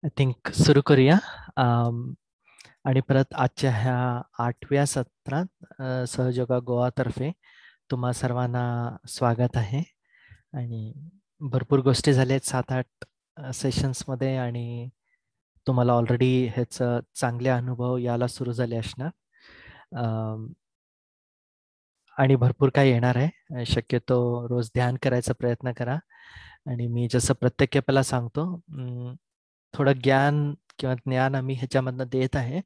I think सुरू करूया. आणि परत आजच्या ह्या 8व्या सत्रात सहयोगा गोवातर्फे तुम्हा सर्वांना स्वागत आहे. आणि भरपूर गोष्टी झाल्या आहेत 7-8 सेशन्समध्ये आणि तुम्हाला ऑलरेडी ह्याचं चांगले अनुभव यायला सुरू झाले असणार. आणि भरपूर काही येणार आहे. शक्यतो रोज ध्यान करायचा प्रयत्न करा. आणि मी जसं प्रत्येक एपाला सांगतो, थोडं ज्ञान किंवा ज्ञान आम्ही ह्याच्यामधनं देत आहे,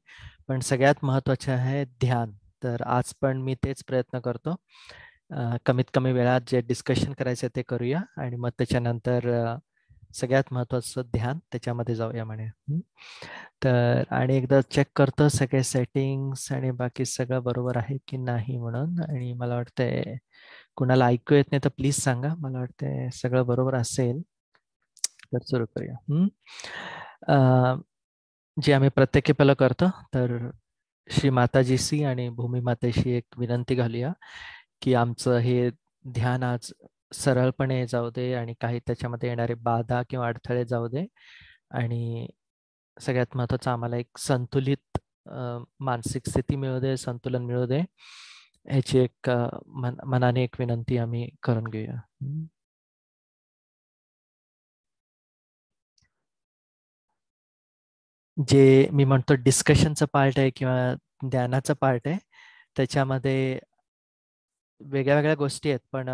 पण सगळ्यात महत्त्वाचे आहे ध्यान. तर आज पण मी तेच प्रयत्न करतो. कमीत कमी वेळात जे डिस्कशन करायचं ते करूया आणि मग त्याच्यानंतर सगळ्यात महत्त्वाचं ध्यान त्याच्यामध्ये जाऊया म्हणे. तर आणि एकदा चेक करतो सगळे सेटिंग्स आणि बाकी सगळं बरोबर आहे की नाही म्हणून. आणि मला वाटतंय कुणाला ऐकू येत नाही तर प्लीज सांगा. मला वाटतंय सगळं बरोबर असेल तर सुरू करूया. जे आम्ही प्रत्येक एपाला करतो, तर श्री माताजीशी आणि भूमी मातेशी एक विनंती घालूया की आमचं हे ध्यान आज सरळपणे जाऊ दे आणि काही त्याच्यामध्ये येणारे बाधा किंवा अडथळे जाऊ दे. आणि सगळ्यात महत्त्वाचं आम्हाला एक संतुलित मानसिक स्थिती मिळू दे, संतुलन मिळू दे, ह्याची एक मनाने एक विनंती आम्ही करून घेऊया. जे मी म्हणतो डिस्कशनचं पार्ट आहे किंवा ध्यानाचं पार्ट आहे, त्याच्यामध्ये वेगळ्या वेगळ्या गोष्टी आहेत, पण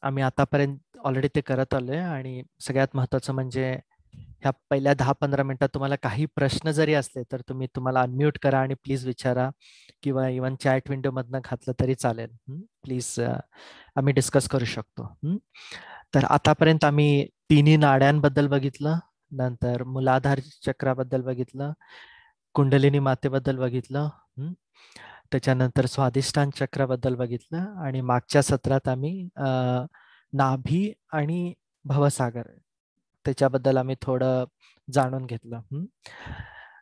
आम्ही आतापर्यंत ऑलरेडी ते करत आलोय. आणि सगळ्यात महत्त्वाचं म्हणजे ह्या पहिल्या 10-15 मिनिटात तुम्हाला काही प्रश्न जरी असले तर तुम्हाला अनम्यूट करा आणि प्लीज विचारा, किंवा इव्हन चॅट विंडोमधनं घातलं तरी चालेल. प्लीज आम्ही डिस्कस करू शकतो. तर आतापर्यंत आम्ही तिन्ही नाड्यांबद्दल बघितलं, नंतर मूलाधार चक्राबद्दल बघितलं, कुंडलिनी मातेबद्दल बघितलं, त्याच्यानंतर स्वाधिष्ठान चक्राबद्दल बघितलं, आणि मागच्या सत्रात आम्ही नाभी आणि भवसागर त्याच्याबद्दल आम्ही थोडं जाणून घेतलं.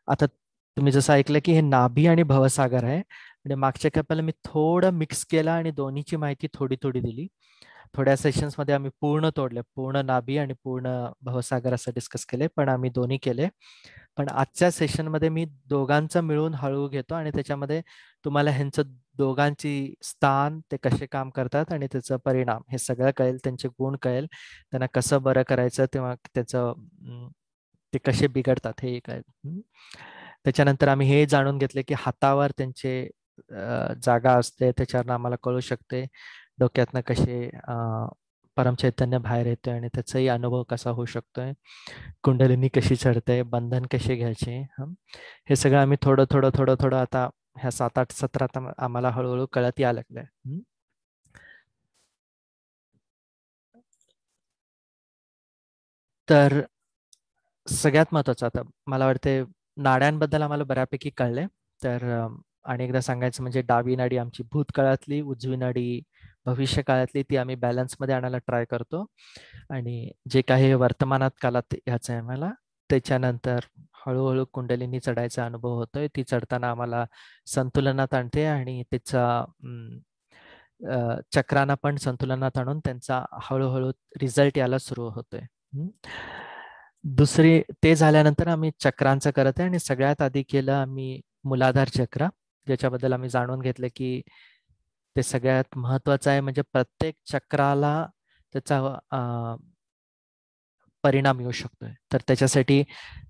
आता तुम्ही जसं ऐकलं की हे नाभी आणि भवसागर आहे, आणि मागच्या कपाला मी थोडं मिक्स केलं आणि दोन्हीची माहिती थोडी थोडी दिली. थोड्या सेशन्स मध्ये आम्ही पूर्ण तोडले, पूर्ण नाभी आणि पूर्ण भवसागर असं डिस्कस केले, पण आम्ही दोन्ही केले. पण आजच्या सेशनमध्ये मी दोघांचं मिळून हळू घेतो आणि त्याच्यामध्ये तुम्हाला ह्यांचं दोघांची स्थान, ते कसे काम करतात आणि त्याचा परिणाम हे सगळं कळेल, त्यांचे गुण कळेल, त्यांना कसं बरं करायचं तेव्हा त्याचं ते कसे बिघडतात हे कळेल. त्याच्यानंतर आम्ही हे जाणून घेतले की हातावर त्यांचे जागा असते, त्याच्यावर आम्हाला कळू शकते डोक्यातनं कसे परमचैतन्य बाहेर येतोय आणि त्याचाही अनुभव कसा होऊ शकतोय, कुंडलिनी कशी चढते, बंधन कसे घ्यायचे. हे सगळं आम्ही थोडं थोडं थोडं थोडं आता ह्या 7-8 सत्रात आम्हाला हळूहळू कळत यायला लागलंय. तर सगळ्यात महत्वाचं आता मला वाटते नाड्यांबद्दल आम्हाला बऱ्यापैकी कळले. तर आणि एकदा सांगायचं म्हणजे डावी नाडी आमची भूतकाळातली, उजवी नाडी भविष्य काळातली, ती आम्ही बॅलन्समध्ये आणायला ट्राय करतो. आणि जे काही वर्तमानात काळात यायचं आहे आम्हाला, त्याच्यानंतर हळूहळू कुंडलिनी चढायचा अनुभव होतोय. ती चढताना आम्हाला संतुलनात आणते आणि त्याचा चक्रांना पण संतुलनात आणून त्यांचा हळूहळू रिझल्ट यायला सुरू होतोय. दुसरी ते झाल्यानंतर आम्ही चक्रांचं करत आहे, आणि सगळ्यात आधी केलं आम्ही मूलाधार चक्र, ज्याच्याबद्दल आम्ही जाणून घेतलं की ते सगळ्यात महत्वाचं आहे. म्हणजे प्रत्येक चक्राला त्याचा परिणाम येऊ शकतोय. तर त्याच्यासाठी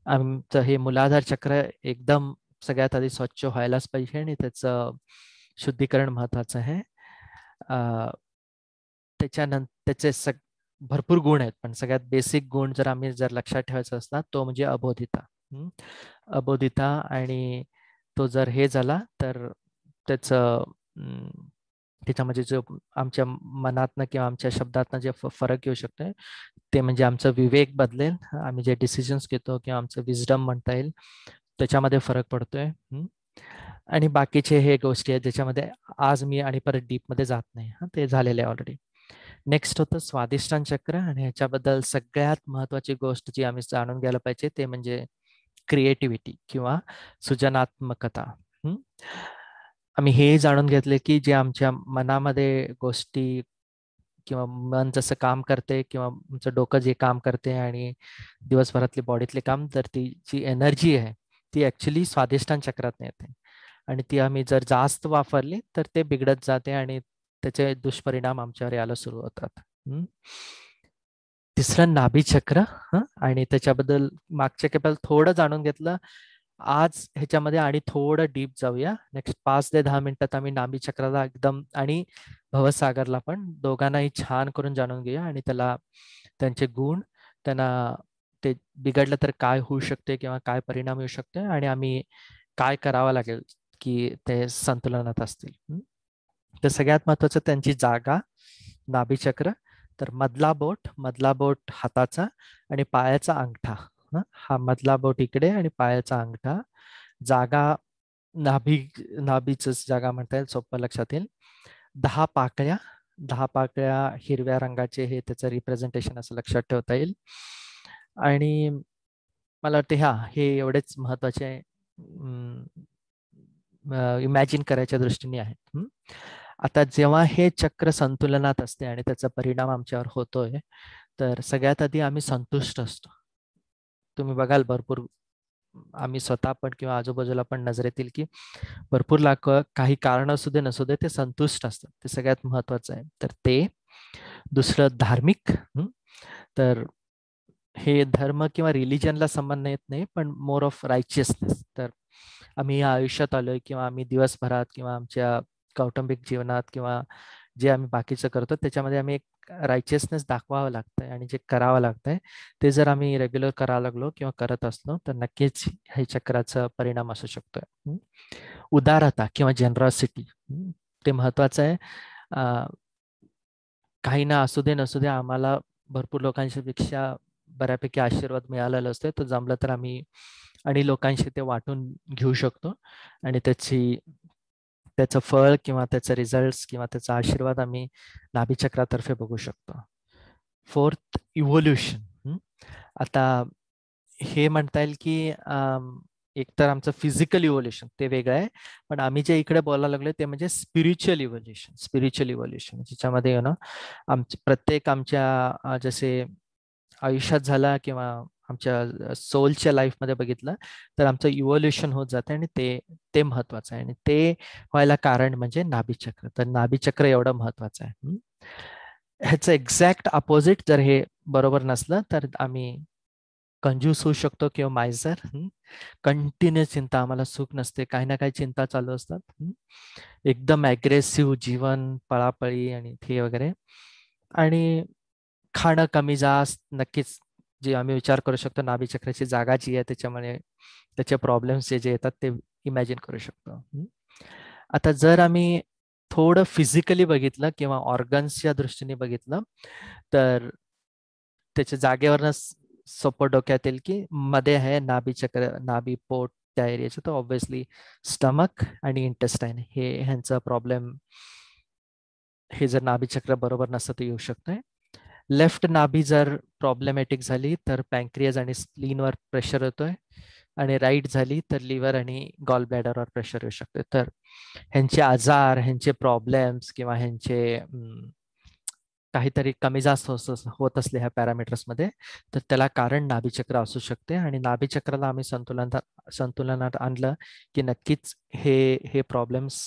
आमचं हे मूलाधार चक्र एकदम सगळ्यात आधी स्वच्छ व्हायलाच पाहिजे आणि त्याचं शुद्धीकरण महत्वाचं आहे. त्याच्यानंतर त्याचे भरपूर गुण आहेत, पण सगळ्यात बेसिक गुण जर आम्ही लक्षात ठेवायचा असला तो म्हणजे अबोधिता. अबोधिता, आणि तो जर हे झाला तर त्याचं त्याच्यामध्ये जो आमच्या मनातनं किंवा आमच्या शब्दातनं जे फरक येऊ शकतोय ते म्हणजे आमचं विवेक बदलेल, आम्ही जे डिसिजन्स घेतो किंवा आमचं विजडम म्हणता येईल त्याच्यामध्ये फरक पडतोय. आणि बाकीचे हे गोष्टी आहेत ज्याच्यामध्ये आज मी आणि परत डीपमध्ये जात नाही, ते झालेले आहे ऑलरेडी. नेक्स्ट होतं स्वाधिष्ठान चक्र, आणि ह्याच्याबद्दल सगळ्यात महत्वाची गोष्ट जी आम्ही जाणून घ्यायला पाहिजे ते म्हणजे क्रिएटिव्हिटी किंवा सृजनात्मकता. आम्ही हे जाणून घेतले की जे आमच्या मनामध्ये गोष्टी किंवा मन जसं काम करते किंवा तुमचं डोकं जे काम करते आणि दिवसभरातले बॉडीतले काम, तर ती जी एनर्जी आहे ती ऍक्च्युली स्वादिष्टान चक्रात येते आणि ती आम्ही जर जास्त वापरली तर ते बिघडत जाते आणि त्याचे दुष्परिणाम आमच्यावर यायला सुरू होतात. तिसरं नाभी चक्र. आणि त्याच्याबद्दल मागच्या केवळ थोडं जाणून घेतलं. आज ह्याच्यामध्ये आणि थोडं डीप जाऊया. नेक्स्ट 5 ते 10 मिनिटात आम्ही नाभी चक्राला एकदम आणि भवसागरला पण दोघांनाही छान करून जाणून घेऊया आणि त्याला त्यांचे गुण, त्यांना ते बिघडलं तर काय होऊ शकते किंवा काय परिणाम येऊ शकते आणि आम्ही काय करावं लागेल की ते संतुलनात असतील. तर सगळ्यात महत्वाचं त्यांची जागा, नाभीचक्र. तर मधला बोट हाताचा आणि पायाचा अंगठा. हा मधला बोट इकडे आणि पायाचा अंगठा. जागा नाभीच जागा म्हणता येईल, सोपं लक्षात येईल. 10 पाकळ्या, 10 पाकळ्या हिरव्या रंगाचे, हे त्याचं रिप्रेझेंटेशन असं लक्षात ठेवता येईल. आणि मला वाटते हे एवढेच महत्वाचे इमॅजिन करायच्या दृष्टीने आहेत. आता जेव्हा हे चक्र संतुलनात असते आणि त्याचा परिणाम आमच्यावर होतोय, तर सगळ्यात आधी आम्ही संतुष्ट असतो. तुम्ही बघाल भरपूर, आम्ही स्वतः पण किंवा आजूबाजूला पण नजर येतील की भरपूर लोक काही कारण असू दे नसू दे ते संतुष्ट असतात. ते सगळ्यात महत्वाचं आहे. तर ते. दुसरं धार्मिक. तर हे धर्म किंवा रिलिजनला संबंध येत नाही, पण मोर ऑफ रायचियसनेस. तर आम्ही या आयुष्यात आलोय किंवा आम्ही दिवसभरात किंवा आमच्या कौटुंबिक जीवनात किंवा जे आम्ही बाकीचं करतो त्याच्यामध्ये आम्ही एक रायचियसनेस दाखवावं लागतंय आणि जे करावं लागतंय ते जर आम्ही रेग्युलर करायला लागलो किंवा करत असलो तर नक्कीच हे चक्राचा परिणाम असू शकतोय. उदारता किंवा जनरॉसिटी, ते महत्वाचं आहे. काही ना असू दे नसू दे, आम्हाला भरपूर लोकांच्या पेक्षा बऱ्यापैकी आशीर्वाद मिळालेला असतो, तर जमलं तर आम्ही आणि लोकांशी ते वाटून घेऊ शकतो आणि त्याचं फळ किंवा त्याचा रिझल्ट किंवा त्याचा आशीर्वाद आम्ही नाभीचक्रातर्फे बघू शकतो. 4th, evolution. आता हे म्हणता येईल की एक तर आमचं फिजिकल इव्होल्युशन ते वेगळं आहे, पण आम्ही जे इकडे बोलायला लागलो ते म्हणजे स्पिरिच्युअल इव्होल्युशन, ज्याच्यामध्ये प्रत्येक आमच्या जसे आयुष्यात झाला किंवा आमच्या सोलच्या लाईफमध्ये बघितलं तर आमचं इव्होल्युशन होत जातं आणि ते महत्वाचं आहे आणि ते व्हायला कारण म्हणजे नाभीचक्र. तर नाभीचक्र एवढं महत्वाचं आहे. ह्याचं एक्झॅक्ट अपोजिट जर हे बरोबर नसलं तर आम्ही कंजूस होऊ शकतो किंवा मायझर. कंटिन्यू चिंता, आम्हाला सुख नसते, काही ना काही चिंता चालू असतात. एकदम ॲग्रेसिव्ह जीवन, पळापळी आणि ते वगैरे. आणि खाणं कमी जास्त नक्कीच, जे आम्ही विचार करू शकतो नाभीचक्राची जागा जी आहे त्याच्यामुळे त्याचे प्रॉब्लेम्स जे येतात ते इमॅजिन करू शकतो. आता जर आम्ही थोडं फिजिकली बघितलं किंवा ऑर्गन्सच्या दृष्टीने बघितलं तर त्याच्या जागेवरनं सोपं डोक्यात येईल की मध्ये आहे नाभीचक्र, नाभी पोट त्या एरियाचं, तर ऑब्व्हियसली स्टमक आणि इंटेस्टाईन हे ह्यांचा प्रॉब्लेम, हे जर नाभीचक्र बरोबर नसतं तर येऊ शकतंय. लेफ्ट नाभी जर प्रॉब्लेमॅटिक झाली तर पँक्रियाज आणि स्प्लीनवर प्रेशर येतोय आणि राईट झाली तर लिव्हर आणि गॉल ब्लॅडरवर प्रेशर येऊ शकते. तर ह्यांचे आजार, ह्यांचे प्रॉब्लेम्स किंवा ह्यांचे काहीतरी कमी जास्त होत असले ह्या पॅरामीटर्समध्ये तर त्याला कारण नाभीचक्र असू शकते आणि नाभीचक्राला आम्ही संतुलनात आणलं की नक्कीच हे प्रॉब्लेम्स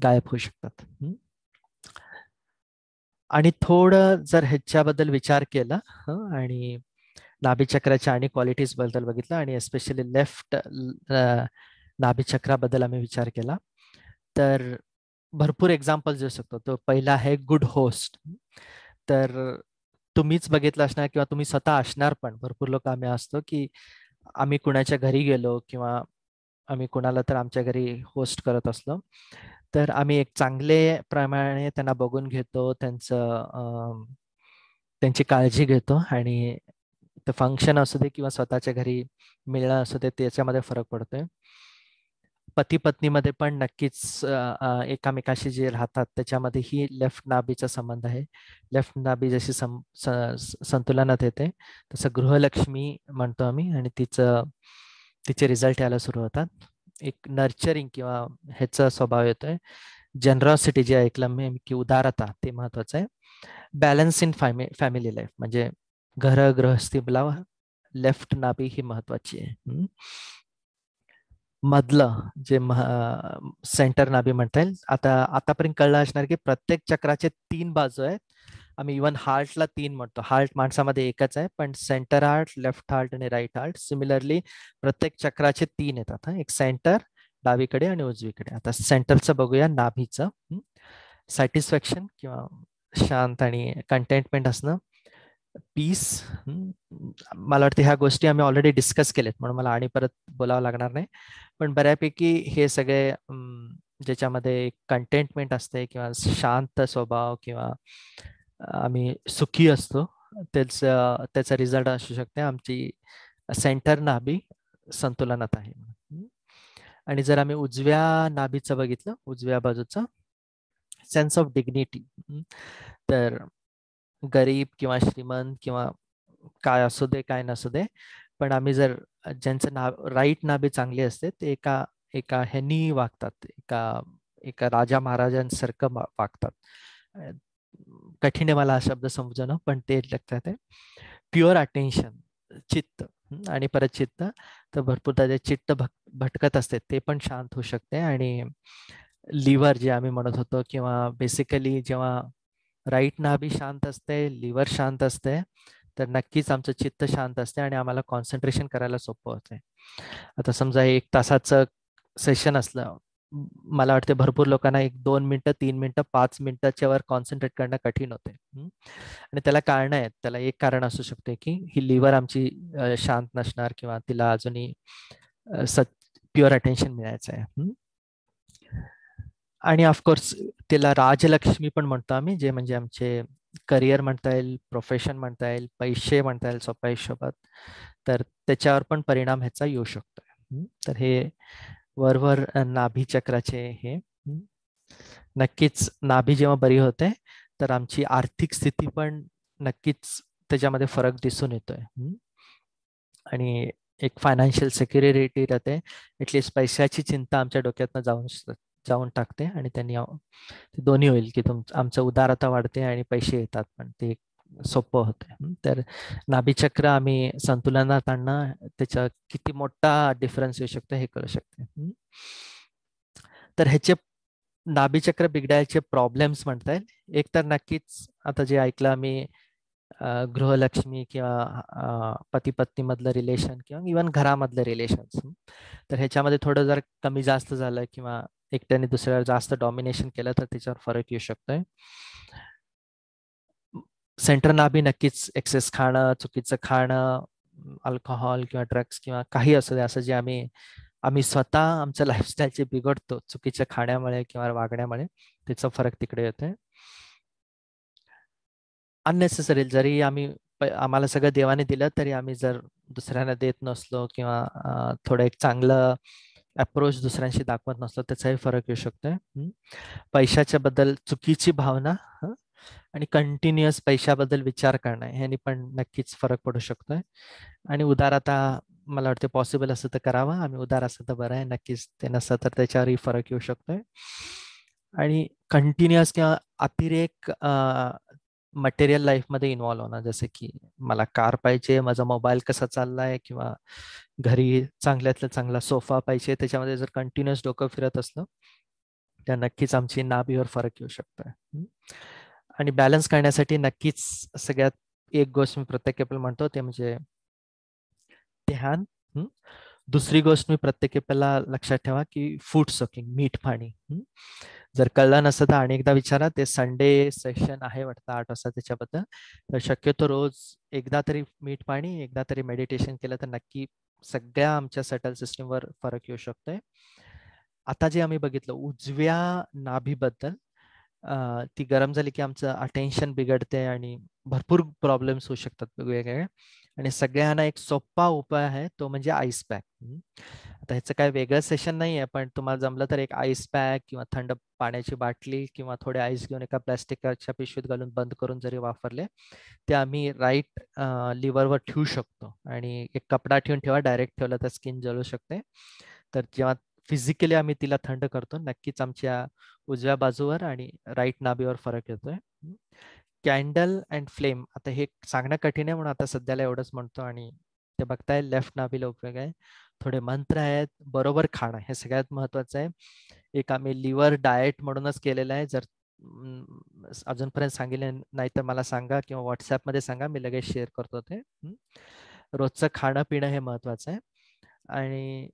गायब होऊ शकतात. आणि थोडं जर ह्याच्याबद्दल विचार केला आणि नाभीचक्राच्या आणि क्वालिटीज बद्दल बघितलं आणि एस्पेशली लेफ्ट नाभीचक्राबद्दल आम्ही विचार केला तर भरपूर एक्झाम्पल देऊ शकतो. तो पहिला आहे गुड होस्ट. तर तुम्हीच बघितलं असणार किंवा तुम्ही स्वतः असणार पण भरपूर लोक आम्ही असतो की आम्ही कुणाच्या घरी गेलो किंवा आम्ही कुणाला तर आमच्या घरी होस्ट करत असलो तर आम्ही एक चांगले प्रमाणे त्यांना बघून घेतो, त्यांची काळजी घेतो आणि ते फंक्शन असू दे किंवा स्वतःच्या घरी मिळणं असू दे त्याच्यामध्ये फरक पडतोय. पती पत्नीमध्ये पण नक्कीच एकामेकाशी जे राहतात त्याच्यामध्ये ही लेफ्ट नाभीचा संबंध आहे. लेफ्ट नाभी जशी संतुलनात येते तसं गृहलक्ष्मी म्हणतो आम्ही आणि तिचे रिझल्ट यायला सुरू होतात. एक नर्चरिंग किंवा ह्याचा स्वभाव येतोय. जनरॉसिटी जे ऐकलं मी की उदारता ते महत्वाचं आहे. बॅलन्स इन फॅमिली लाईफ म्हणजे घर गृहस्थीला लेफ्ट नाभी ही महत्वाची आहे. मधलं जे सेंटर नाभी म्हणता येईल. आतापर्यंत कळलं असणार की प्रत्येक चक्राचे 3 बाजू आहेत. आम्ही इव्हन हार्टला 3 म्हणतो. हार्ट माणसामध्ये एकच आहे, पण सेंटर हार्ट, लेफ्ट हार्ट आणि राईट हार्ट सिमिलरली प्रत्येक चक्राचे 3 येतात. एक सेंटर डावीकडे आणि उजवीकडे. आता सेंटरचं बघूया, नाभीचं. सॅटिस्फॅक्शन किंवा शांत आणि कंटेंटमेंट असणं, पीस. मला वाटतं ह्या गोष्टी आम्ही ऑलरेडी डिस्कस केल्यात, म्हणून मला आणि परत बोलावं लागणार नाही. पण बऱ्यापैकी हे सगळे ज्याच्यामध्ये कंटेंटमेंट असते किंवा शांत स्वभाव किंवा आम्ही सुखी असतो, त्याचा रिझल्ट असू शकते आमची सेंटर नाभी संतुलनात आहे. आणि जर आम्ही उजव्या नाभीचं बघितलं, उजव्या बाजूचं, सेन्स ऑफ डिग्निटी. तर गरीब किंवा श्रीमंत किंवा काय असू दे काय नसू दे, पण आम्ही जर ज्यांचं राईट नाभी चांगली असते ते एका एका ह्यांनी वागतात, एका राजा महाराजांसारखं वागतात. कठीण आहे मला हा शब्द समजणं, पण ते लक्षात आहे. प्युअर अटेन्शन, चित्त. आणि परत चित्त तर भरपूर त्याचे चित्त भटकत असते, ते पण शांत होऊ शकते. आणि लिव्हर जे आम्ही म्हणत होतो, किंवा बेसिकली जेव्हा राईट नाभी शांत असते, लिव्हर शांत असते, तर नक्कीच आमचं चित्त शांत असते आणि आम्हाला कॉन्सन्ट्रेशन करायला सोपं होते. आता समजा 1 तासाचं सेशन असलं, मला वाटते भरपूर लोकांना 1-2 मिनिटं, 3 मिनिटं, 5 मिनिटाच्या वर कॉन्सन्ट्रेट करणं कठीण होते. आणि त्याला कारण आहेत. त्याला एक कारण असू शकते की ही लिव्हर आमची शांत नसणार किंवा तिला अजूनही प्युअर अटेन्शन मिळायचं आहे. आणि ऑफकोर्स तिला राजलक्ष्मी पण म्हणतो आम्ही, जे म्हणजे आमचे करिअर म्हणता येईल, प्रोफेशन म्हणता येईल, पैसे म्हणता येईल सोप्या हिशोबात. तर त्याच्यावर पण परिणाम ह्याचा येऊ शकतो. तर हे वरवर नाभी चक्राचे हे. नक्कीच नाभी जेव्हा बरी होते तर आमची आर्थिक स्थिती पण नक्कीच त्याच्यामध्ये फरक दिसून येतोय. आणि एक फायनान्शियल सिक्युरिटी राहते. ऍटलिस्ट पैशाची चिंता आमच्या डोक्यातनं जाऊन टाकते आणि त्यांनी दोन्ही होईल की आमचं उदारता वाढते आणि पैसे येतात, पण ते सोपं होते. तर नाभीचक्र आम्ही संतुलनात आणणं, त्याचा किती मोठा डिफरन्स येऊ शकतो हे कळू शकते. तर ह्याचे नाभीचक्र बिघडायचे प्रॉब्लेम्स म्हणता येईल. एक तर नक्कीच आता जे ऐकलं आम्ही, गृहलक्ष्मी किंवा पती पत्नी मधलं रिलेशन किंवा इव्हन घरामधलं रिलेशन, तर ह्याच्यामध्ये थोडं जर कमी जास्त झालं किंवा एकट्याने दुसऱ्यावर जास्त डॉमिनेशन केलं तर त्याच्यावर फरक येऊ शकतोय. सेंटर नाभी नक्कीच एक्सेस खाणं, चुकीचं खाणं, अल्कोहोल किंवा ड्रग्स किंवा काही असू दे, असं जे आम्ही स्वतः आमच्या लाईफस्टाईलचे बिघडतो चुकीच्या खाण्यामुळे किंवा वागण्यामुळे, त्याचा फरक तिकडे येतोय. अननेसेसरी जरी आम्हाला सगळं देवाने दिलं तरी आम्ही जर दुसऱ्यांना देत नसलो किंवा थोडं एक चांगलं अप्रोच दुसऱ्यांशी दाखवत नसलो, त्याचाही फरक येऊ शकतोय. पैशाच्या बद्दल चुकीची भावना आणि कंटिन्युअस पैशाबद्दल विचार करणं, ह्यानी पण नक्कीच फरक पडू शकतोय. आणि उदारता मला वाटतं पॉसिबल असं तर करावं. आम्ही उदार असं तर बरं आहे, नक्कीच ते नसतं तर त्याच्यावरही फरक येऊ शकतोय. आणि कंटिन्युअस किंवा अतिरेक मटेरियल लाईफमध्ये इन्व्हॉल्व होणं, जसे की मला कार पाहिजे, माझा मोबाईल कसा चाललाय, किंवा घरी चांगल्यातला चांगला सोफा पाहिजे, त्याच्यामध्ये जर कंटिन्युअस डोकं फिरत असलं तर नक्कीच आमची नाभीवर फरक येऊ शकतोय. आणि बॅलन्स करण्यासाठी नक्कीच सगळ्यात एक गोष्ट मी प्रत्येक वेळेला म्हणतो ते म्हणजे ध्यान. दुसरी गोष्ट मी प्रत्येक वेळेला लक्षात ठेवा की फूड सोकिंग, मीठ पाणी. जर कळलं नसतं तर आणि एकदा विचारा. ते संडे सेशन आहे वाटतं 8 वाजता त्याच्याबद्दल. तर शक्यतो रोज एकदा तरी मीठ पाणी, एकदा तरी मेडिटेशन केलं तर नक्की सगळ्या आमच्या सटल सिस्टीमवर फरक येऊ शकतोय. आता जे आम्ही बघितलं उजव्या नाभीबद्दल, ती गरम झाली की आमचं अटेन्शन बिघडते आणि भरपूर प्रॉब्लेम्स होऊ शकतात वेगवेगळे. आणि सगळ्यांना एक सोपा उपाय आहे, तो म्हणजे आईस पॅक. आता ह्याचं काय वेगळं सेशन नाही आहे, पण तुम्हाला जमलं तर एक आईस पॅक किंवा थंड पाण्याची बाटली किंवा थोडे आईस घेऊन एका प्लॅस्टिकच्या पिशवीत घालून बंद करून जरी वापरले, ते आम्ही राईट लिव्हरवर ठेवू शकतो. आणि एक कपडा ठेवून ठेवा, डायरेक्ट ठेवलं तर स्किन जळू शकते. तर जेव्हा फिजिकली आम्ही तिला थंड करतो. नक्कीच आमच्या उजव्या बाजूवर आणि राईट नाभीवर फरक येतोय. कॅन्डल अँड फ्लेम, आता हे सांगणं कठीण आहे म्हणून आता सध्याला एवढंच म्हणतो. आणि ते बघताय लेफ्ट नाभीला उपयोग आहे. थोडे मंत्र आहेत. बरोबर खाणं हे सगळ्यात महत्वाचं आहे. एक आम्ही लिव्हर डाएट म्हणूनच केलेलं आहे. जर अजूनपर्यंत सांगितले नाही तर मला सांगा किंवा व्हॉट्सॲपमध्ये सांगा, मी लगेच शेअर करतो ते. रोजचं खाणं पिणं हे महत्वाचं आहे. आणि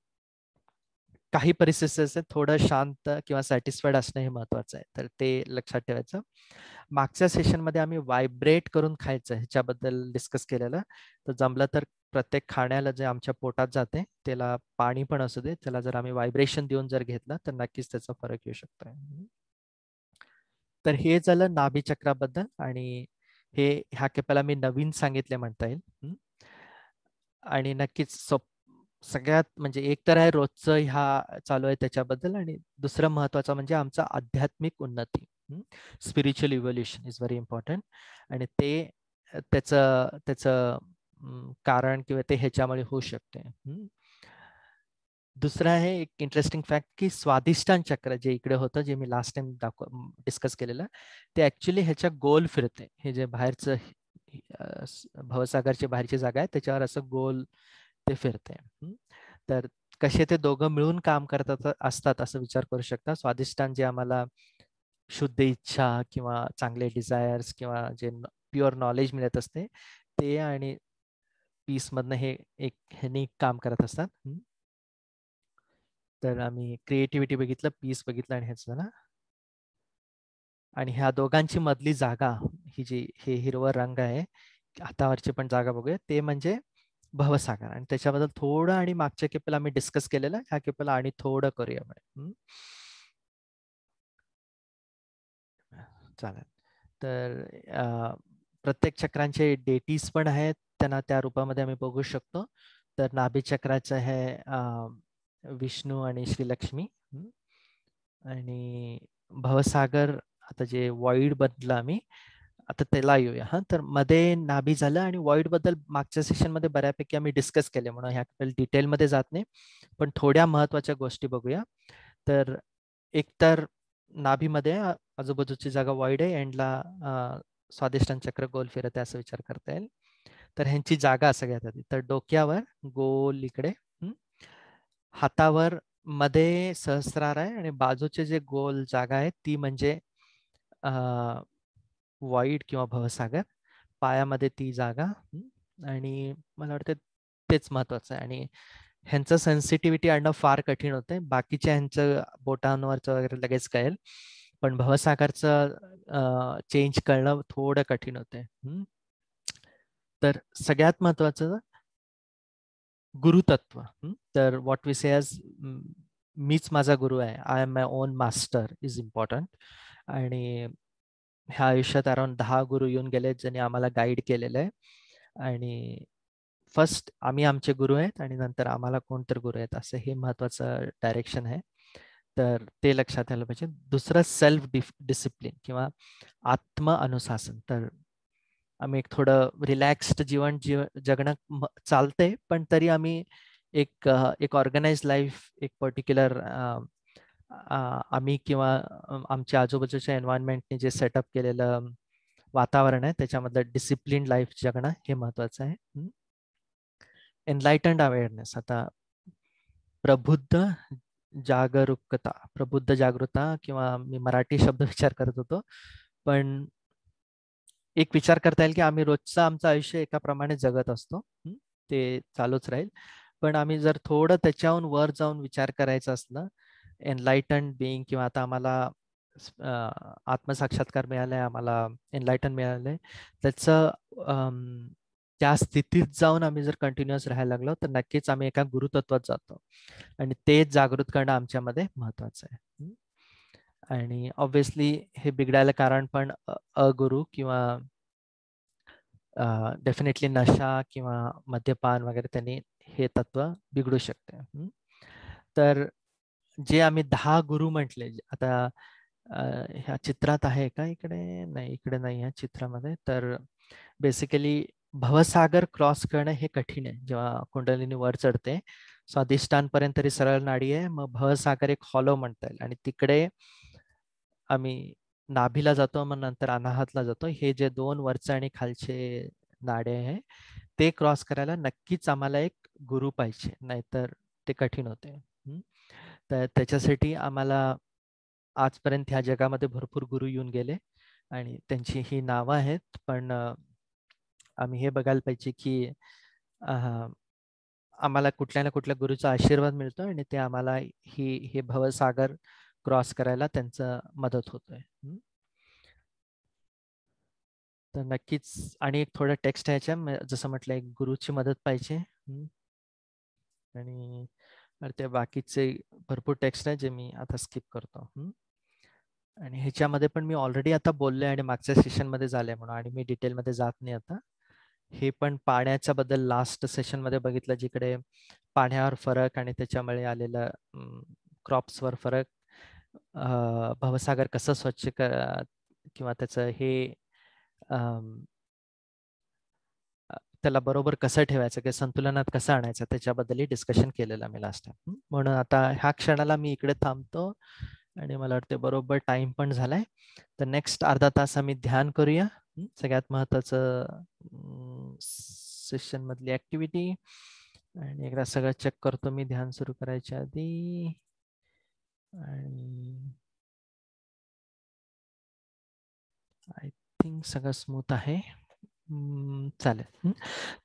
काही परिस्थितीत थोडं शांत किंवा सॅटिस्फाईड असणं हे महत्वाचं आहे, तर ते लक्षात ठेवायचं. मागच्या सेशनमध्ये आम्ही व्हायब्रेट करून खायचं ह्याच्याबद्दल डिस्कस केलेलं. तर जमलं तर प्रत्येक खाण्याला जे आमच्या पोटात जाते त्याला पाणी पण असू दे, त्याला जर आम्ही व्हायब्रेशन देऊन जर घेतलं तर नक्कीच त्याचा फरक येऊ शकतो. तर हे झालं नाभी चक्राबद्दल. आणि हे ह्या केपाला मी नवीन सांगितले म्हणता येईल. आणि नक्कीच सगळ्यात म्हणजे एक तर आहे रोजचं ह्या चालू आहे त्याच्याबद्दल, आणि दुसरं महत्वाचं म्हणजे आमचं आध्यात्मिक उन्नती. Spiritual evolution is very important. आणि ते त्याचं कारण किंवा ते ह्याच्यामुळे होऊ शकते. दुसरं आहे एक इंटरेस्टिंग फॅक्ट की स्वादिष्टान चक्र जे इकडे होतं, जे मी लास्ट टाइम डिस्कस केलेलं, ते ऍक्च्युली ह्याच्या गोल फिरते. हे जे बाहेरचं भवसागरची बाहेरची जागा आहे त्याच्यावर असं गोल ते फिरते. तर कसे ते दोघं मिळून काम करतात असतात असं विचार करू शकता. स्वादिष्टान जे आम्हाला शुद्ध इच्छा किंवा चांगले डिझायर्स किंवा जे प्युअर नॉलेज मिळत असते ते, आणि पीस मधनं हे एक ह्यानी काम करत असतात. तर आम्ही क्रिएटिव्हिटी बघितलं, पीस बघितलं आणि ह्याच ना. आणि ह्या दोघांची मधली जागा ही जी हे हिरवा रंग आहे, हातावरची पण जागा बघूया, ते म्हणजे भवसागर. आणि त्याच्याबद्दल थोडं आणि मागच्या केपेला आम्ही डिस्कस केलेलं, ह्या केपेला आणि थोडं करूया. चालेल. तर प्रत्येक चक्रांचे डेटीज पण आहेत, त्यांना त्या रूपामध्ये आम्ही बघू शकतो. तर नाभी चक्राचं आहे विष्णू आणि श्रीलक्ष्मी. आणि भवसागर आता जे वॉइड बदलं आम्ही आता त्याला येऊया. तर मध्ये नाभी झालं, आणि वॉइड बद्दल मागच्या सेशन मध्ये बऱ्यापैकी आम्ही डिस्कस केले म्हणून ह्या डिटेलमध्ये जात नाही, पण थोड्या महत्वाच्या गोष्टी बघूया. तर एकतर नाभीमध्ये आजूबाजूची जागा वॉइड आहे, एंडला स्वादिष्टान चक्र गोल फिरत आहे असं विचार करता येईल. तर ह्यांची जागा सगळ्यात आधी तर डोक्यावर गोल इकडे, हातावर मध्ये सहस्रार आहे, आणि बाजूचे जे गोल जागा आहे ती म्हणजे वॉइड किंवा भवसागर. पायामध्ये ती जागा, आणि मला वाटतं तेच महत्वाचं आहे. आणि ह्यांचं सेन्सिटिव्हिटी आणणं फार कठीण होतंय. बाकीच्या ह्यांचं बोटांवरचं वगैरे लगेच कळेल, पण भवसागरचं चेंज करणं थोडं कठीण होतंय. तर सगळ्यात महत्वाचं गुरुतत्व. तर व्हॉट वी से एज मीच माझा गुरु आहे, I am my on master is important. आणि ह्या आयुष्यात अराउंड 10 गुरु येऊन गेले ज्यांनी आम्हाला गाईड केलेलं आहे. आणि फर्स्ट आम्ही आमचे गुरु आहेत आणि नंतर आम्हाला कोणतर गुरु आहेत, असं हे महत्वाचं डायरेक्शन आहे. तर ते लक्षात आलं पाहिजे. दुसरं सेल्फ डिसिप्लिन किंवा आत्म अनुशासन. तर आम्ही एक थोडं रिलॅक्स्ड जीवन जगणं चालतंय, पण तरी आम्ही एक ऑर्गनाइज लाईफ, एक पर्टिक्युलर आम्ही किंवा आमच्या आजूबाजूच्या एन्व्हायरमेंटने जे सेटअप केलेलं वातावरण आहे त्याच्यामधलं डिसिप्लिन लाईफ जगणं हे महत्वाचं आहे. Enlightened awareness. आता प्रबुद्ध जागरूकता, प्रबुद्ध जागृता, किंवा मी मराठी शब्द विचार करत होतो, पण एक विचार करता येईल की आम्ही रोजचं आमचं आयुष्य एकाप्रमाणे जगत असतो, ते चालूच राहील. पण आम्ही जर थोडं त्याच्याहून वर जाऊन विचार करायचं असलं, एनलाइटन्ड बिईंग, किंवा आता आम्हाला आत्मसाक्षात्कार मिळालाय, आम्हाला एनलाइटन मिळालंय, त्याचं त्या स्थितीत जाऊन आम्ही जर कंटिन्युअस राहायला लागलो तर नक्कीच आम्ही एका गुरुतत्वात जातो, आणि तेच जागृत करणं आमच्यामध्ये महत्वाचं आहे. आणि ऑब्व्हियसली हे बिघडायला कारण पण अगुरु किंवा डेफिनेटली नशा किंवा मद्यपान वगैरे त्यांनी हे तत्व बिघडू शकते. तर जे आम्ही 10 गुरु म्हटले, आता ह्या चित्रात आहे का इकडे? नाही, इकडे नाही आहे चित्रामध्ये. तर बेसिकली भवसागर क्रॉस करणं हे कठीण आहे जेव्हा कुंडलिनी वर चढते. स्वादिष्टान पर्यंत तरी सरळ नाडी आहे, मग भवसागर एक हॉलो म्हणता येईल आणि तिकडे आम्ही नाभीला जातो, मग नंतर अनाहतला जातो. हे जे 2 वरचे आणि खालचे नाडे आहे ते क्रॉस करायला नक्कीच आम्हाला एक गुरु पाहिजे, नाहीतर ते कठीण होते. तर त्याच्यासाठी आम्हाला आजपर्यंत ह्या जगामध्ये भरपूर गुरु येऊन गेले आणि त्यांची ही नावं आहेत, पण आम्ही हे बघायला पाहिजे की आम्हाला कुठल्या ना कुठल्या गुरुचा आशीर्वाद मिळतो आणि ते आम्हाला हे भवसागर क्रॉस करायला त्यांचं मदत होतोय. तर नक्कीच आणि एक थोडं टेक्स्ट आहे याच्या, जसं म्हटलं एक गुरुची मदत पाहिजे आणि ते बाकीचे भरपूर टेक्स्ट आहे जे मी आता स्किप करतो. आणि ह्याच्यामध्ये पण मी ऑलरेडी आता बोललोय आणि मागच्या सेशनमध्ये झालंय म्हणून, आणि मी डिटेलमध्ये जात नाही आता. हे पण पाण्याच्या बद्दल लास्ट सेशनमध्ये बघितलं, जिकडे पाण्यावर फरक आणि त्याच्यामुळे आलेलं क्रॉप्सवर फरक, भवसागर कसं स्वच्छ किंवा त्याचं हे त्याला बरोबर कसं ठेवायचं किंवा संतुलनात कसं आणायचं त्याच्याबद्दलही डिस्कशन केलेलं मी लास्ट टाइम. म्हणून आता ह्या क्षणाला मी इकडे थांबतो आणि मला वाटतं बरोबर टाइम पण झालाय. तर नेक्स्ट अर्धा तास आम्ही ध्यान करूया. सगळ्यात महत्वाचं सेशन मधली ऍक्टिव्हिटी. आणि एकदा सगळं चेक करतो मी ध्यान सुरू करायच्या आधी. आणि आय थिंक सगळं स्मूथ आहे. चालेल.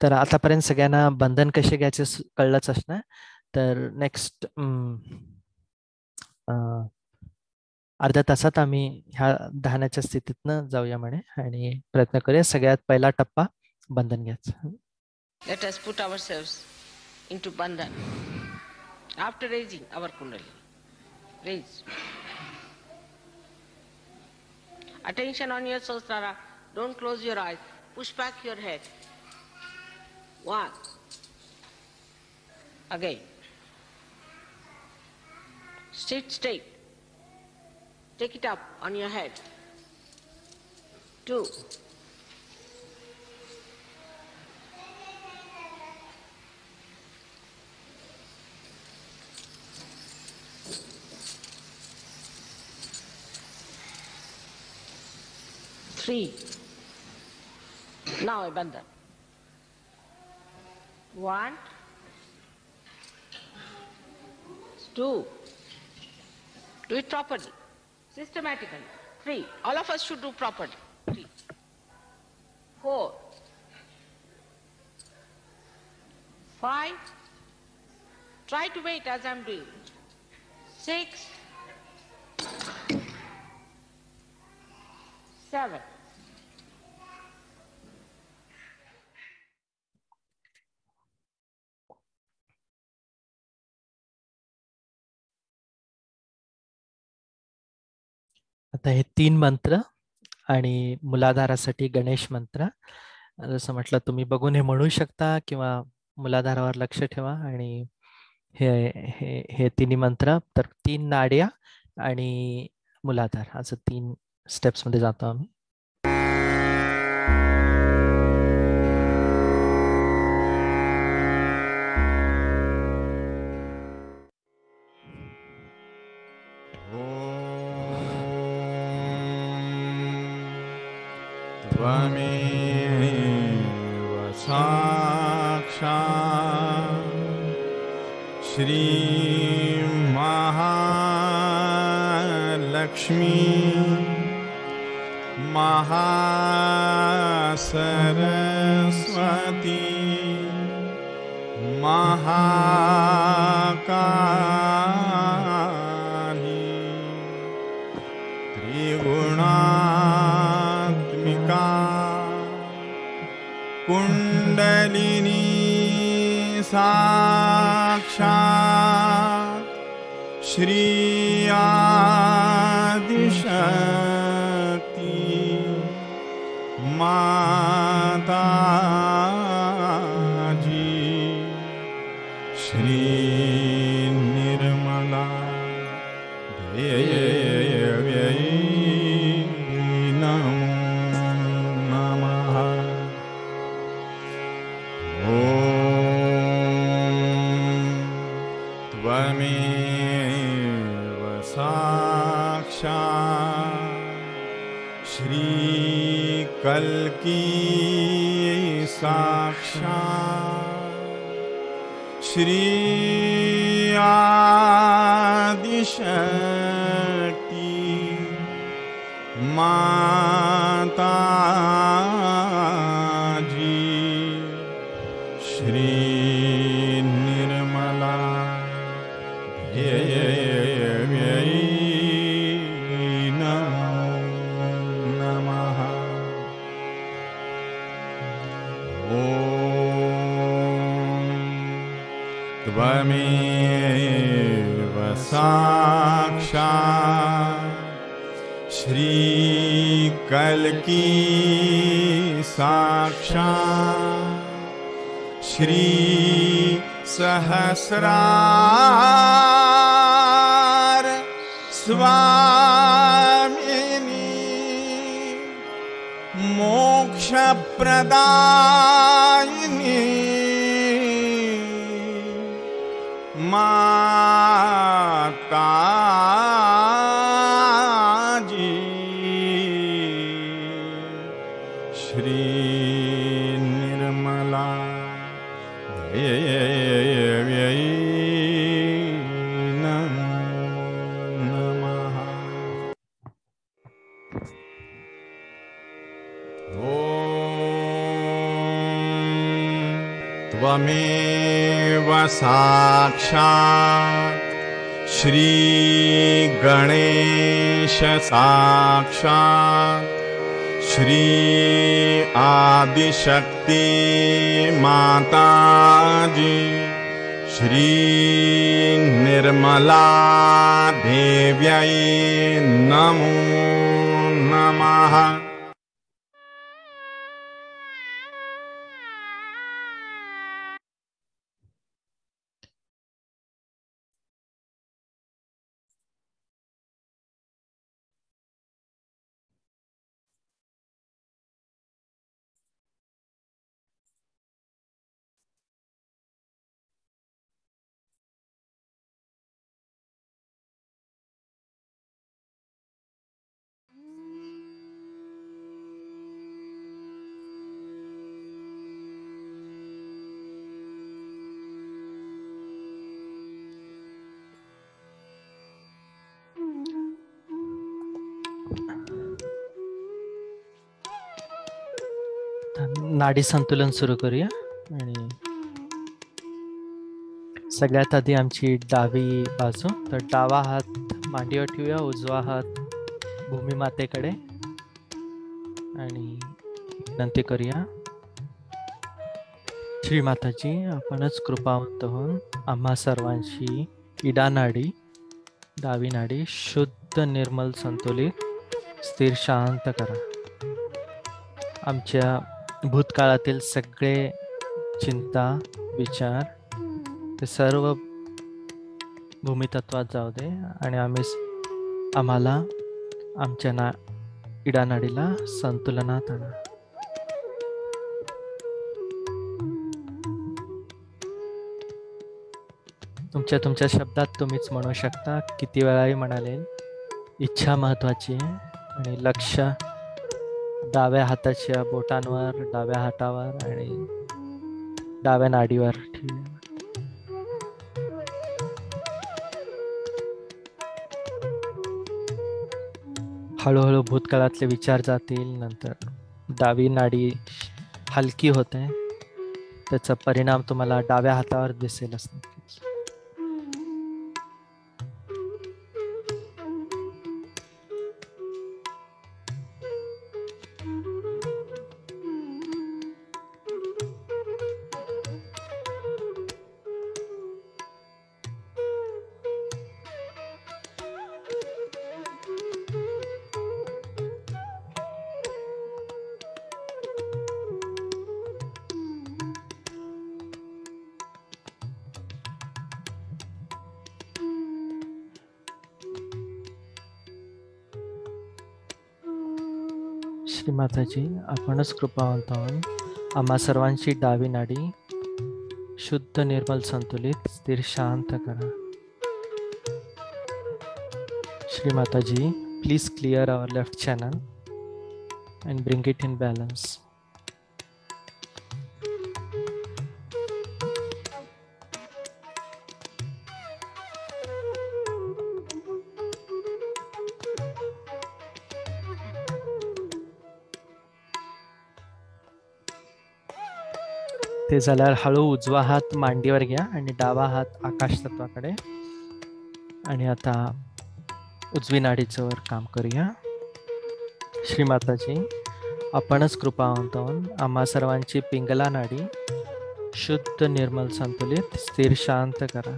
तर आतापर्यंत सगळ्यांना बंधन कसे घ्यायचे कळलंच असणार. तर नेक्स्ट अर्ध्या तासात आम्ही ह्या ध्यानाच्या स्थितीतनं जाऊया म्हणे आणि प्रयत्न करूया. सगळ्यात पहिला टप्पा बंधन घ्यायचं. Let us put ourselves into bandhan. After raising our kundalini, raise. Attention on your Sahasrara. Don't close your eyes. Push back your head. 1. Again. Sit straight. Take it up on your head. 2. 3. Now a bandhan. 1. 2. Do it properly, systematically. 3. All of us should do properly. 3. 4. 5. Try to wait as I'm doing. 6. 7. आता हे 3 मंत्र आणि मुलाधारासाठी गणेश मंत्र. जसं म्हटलं तुम्ही बघून हे म्हणू शकता किंवा मुलाधारावर लक्ष ठेवा. आणि हे तिन्ही मंत्र, तर 3 नाड्या आणि मुलाधार असं 3 स्टेप्स मध्ये जातो आम्ही. त्वमेव साक्षात् श्री महालक्ष्मी महासरस्वती महाकाली त्रिगुणात्मिका कुंडलिनी साक्षात् श्री आदिशक्ति माताजी श्री निर्मला देव्यै नमो नमः. ॐ श्री कल्की साक्षात् श्री आदिशक्ति माता जी श्री निर्मला देव्यै नमः। त्वमेव साक्षात् श्री कल्की साक्षात् श्री सहस्रार स्वामिनी मोक्षप्रदायिनी माता जी श्री निर्मला देव्यै नमः। त्वमेव साक्षात् श्री गणेश साक्षात् श्री आदिशक्ति माता जी श्री निर्मला देव्यै नमो नमः। नाडी संतुलन सुरू करूया आणि सगळ्यात आधी आमची डावी बाजू, तर डावा हात मांडीवर ठेवूया, उजवा हात भूमिमातेकडे आणि विनंती करूया, श्री माताजी आपणच कृपावंत होऊन आम्हा सर्वांची इडा नाडी, डावी नाडी शुद्ध निर्मल संतुलित स्थिर शांत करा। आमच्या भूतकाळातील सगळे चिंता विचार ते सर्व भूमितत्वात जाऊ दे आणि आम्हाला आमच्या इडा नाडीला संतुलनात आणा। तुमच्या शब्दात तुम्हीच म्हणू शकता, किती वेळाही म्हणाले, इच्छा महत्वाची आहे आणि लक्ष डाव्या हाताच्या बोटांवर, डाव्या हातावर आणि डाव्या नाडीवर ठेवूया। हळूहळू भूतकाळातले विचार जातील, नंतर डावी नाडी हलकी होते, त्याचा परिणाम तुम्हाला डाव्या हातावर दिसेलच नक्कीच। श्री माताजी आपणच कृपावंत होऊन आम्हा सर्वांची डावी नाडी शुद्ध निर्मल संतुलित स्थिर शांत करा। श्री माताजी Please clear our left channel and bring it in balance. ते झाल्यावर हळू उजवा हात मांडीवर घ्या आणि डावा हात आकाश तत्वाकडे. आणि आता उजवी नाडीचं वर काम करूया. श्री माताजी, आपणच कृपावंत होऊन आम्हा सर्वांची पिंगला नाडी शुद्ध, निर्मल, संतुलित, स्थिर, शांत करा.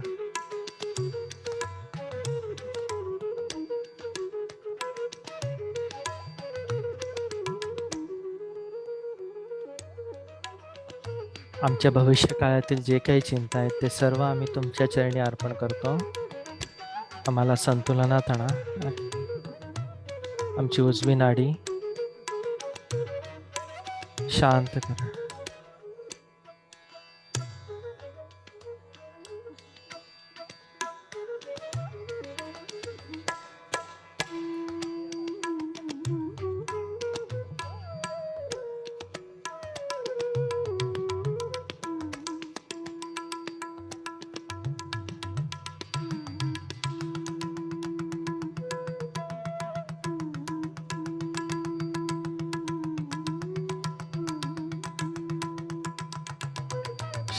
आमच्या भविष्य काळातील जे काही चिंता आहेत ते सर्व आम्ही तुमच्या चरणी अर्पण करतो. आम्हाला संतुलनात आणा. आमची उजवी नाडी शांत करा.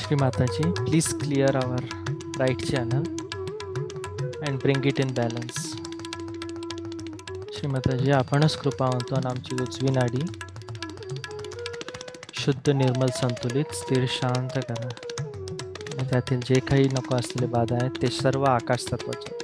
Shri Mataji, please clear our right channel and bring it in balance. Shri Mataji, आपणच कृपावंत आणि आमची उजवी नाडी शुद्ध, निर्मल, संतुलित, स्थिर, शांत करा. त्यातील जे काही नको असलेले बाधा आहेत ते सर्व आकाश तत्वाचे.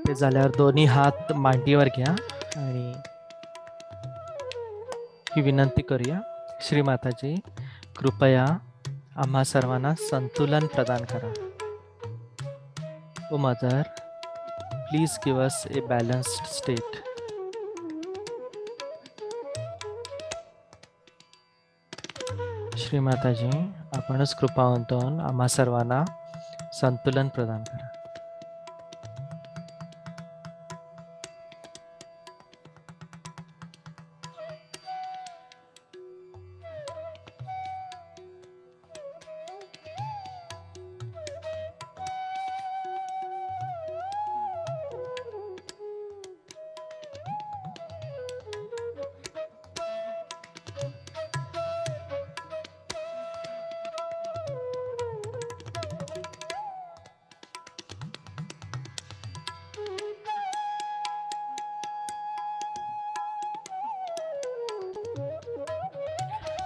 ते झाल्यावर दोन्ही हात मांडीवर घ्या आणि ही विनंती करूया. श्री माताजी, कृपया आम्हा सर्वांना संतुलन प्रदान करा. O mother, please give us a balanced state. Shri Mataji, आपणच कृपावंत होऊन आम्हा सर्वांना संतुलन प्रदान करा.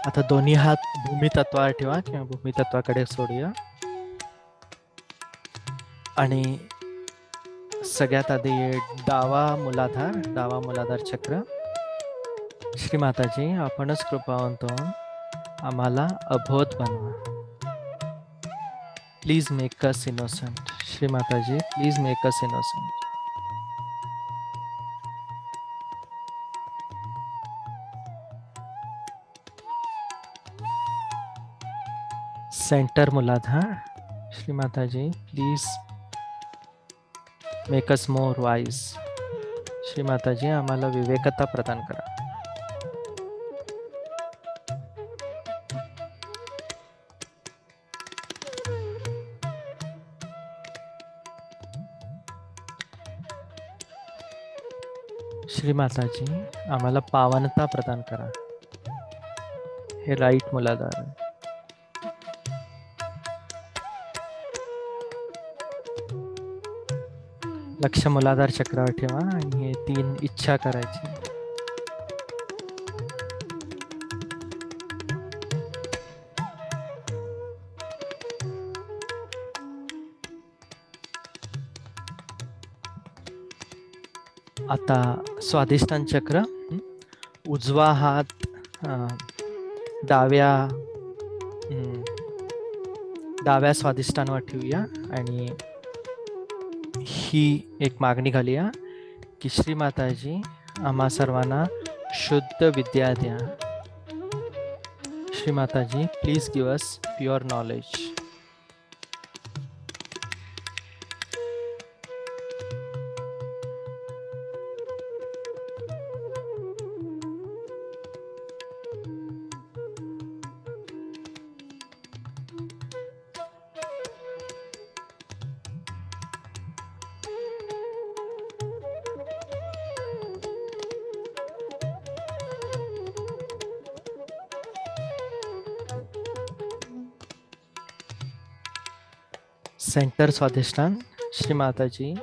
आता दोन्ही हात भूमी तत्वावर ठेवा किंवा भूमी तत्वाकडे सोडूया. आणि सगळ्यात आधी डावा मूलाधार चक्र. श्री माताजी, आपणच कृपावंत होऊन आम्हाला अबोध बनवा. Please make us innocent. Shri Mataji, please make us innocent. Centre Mooladhara. Shri Mataji, please make us more wise. Shri Mataji, आम्हाला विवेकता प्रदान करा. श्री माताजी, आम्हाला पावनता प्रदान करा. हे राईट मूलाधार आहे. लक्ष मूलाधार चक्रावर ठेवा आणि हे 3 इच्छा करायची. आता स्वाधिष्ठान चक्र. उजवा हात डाव्या स्वाधिष्ठानावर ठेवूया आणि ही एक मागणी घालूया की श्री माताजी आम्हा सर्वांना शुद्ध विद्या द्या. Shri Mataji, please give us pure knowledge. Centre Swadhisthana. Shri Mataji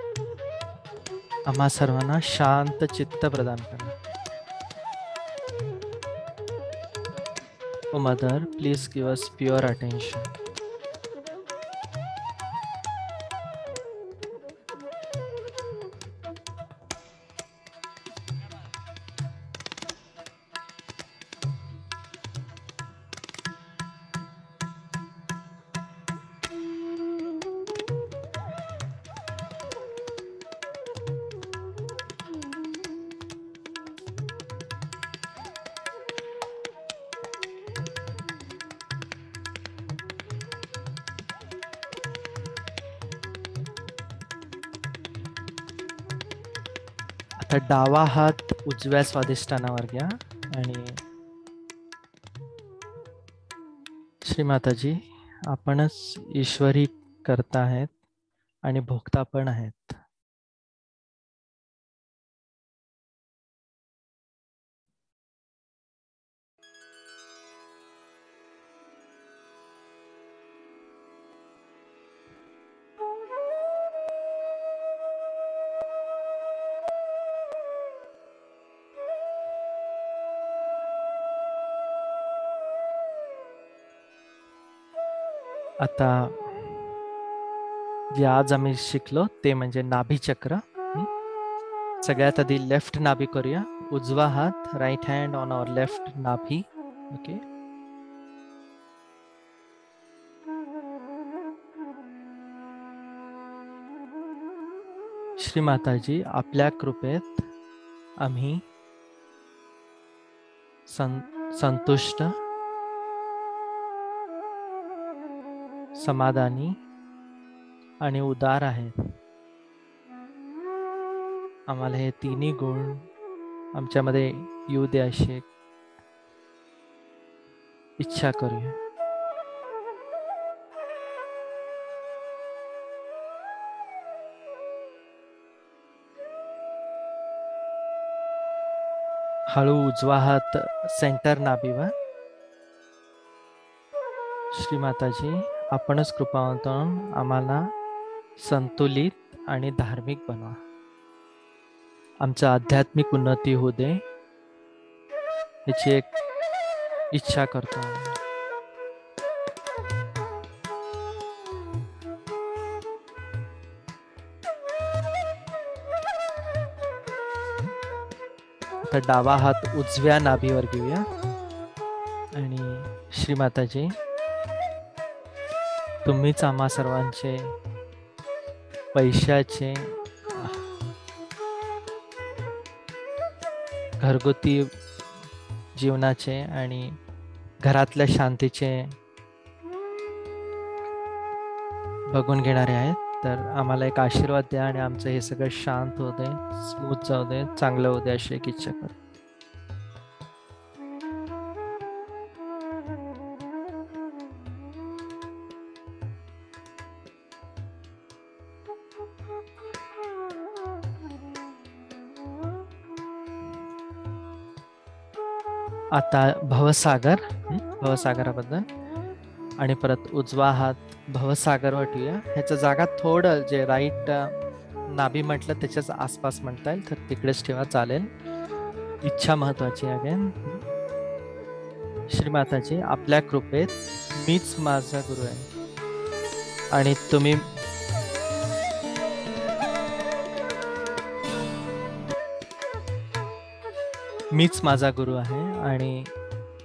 आम्हा सर्वांना शांत चित्त प्रदान करा. O mother, please give us pure attention. आता डावा हात उजव्या स्वाधिष्ठानावर घ्या आणि श्री माताजी, आपणच ईश्वरी करता आहेत आणि भोगता पण आहेत. आता जे आज आम्ही शिकलो ते म्हणजे नाभी चक्र. सगळ्यात आधी लेफ्ट नाभी करूया. उजवा हात, right hand on our left Nabhi. Okay. Shri Mataji, आपल्या कृपेत आम्ही संतुष्ट, समाधानी आणि उदार आहेत. आम्हाला हे तिन्ही गुण आमच्यामध्ये येऊ दे अशी इच्छा करूया. हळू उजवा हात सेंटर नाभीवर. श्री माताजी, आपणच कृपावंत आम्हाला संतुलित आणि धार्मिक बनवा. आमचं आध्यात्मिक उन्नती होऊ दे याची एक इच्छा करतो. तर डावा हात उजव्या नाभीवर घेऊया आणि श्री माताजी, तुम्हीच आम्हा सर्वांचे पैशाचे, घरगुती जीवनाचे आणि घरातल्या शांतीचे बघून घेणारे आहेत. तर आम्हाला एक आशीर्वाद द्या आणि आमचं हे सगळं शांत होऊ दे, स्मूथ जाऊ दे, चांगलं होऊ दे अशी एक इच्छा कर. आता भवसागर, भवसागराबद्दल आणि परत उजवा हात भवसागरवर ठेवूया. ह्याच्या जागा थोडं जे राईट नाभी म्हटलं त्याच्याच आसपास म्हणता येईल तर तिकडेच ठेवा, चालेल. इच्छा महत्वाची आहे. श्री माताजी, आपल्या कृपेत मीच माझा गुरु आहे आणि तुम्ही मीच माझा गुरु आहे आणि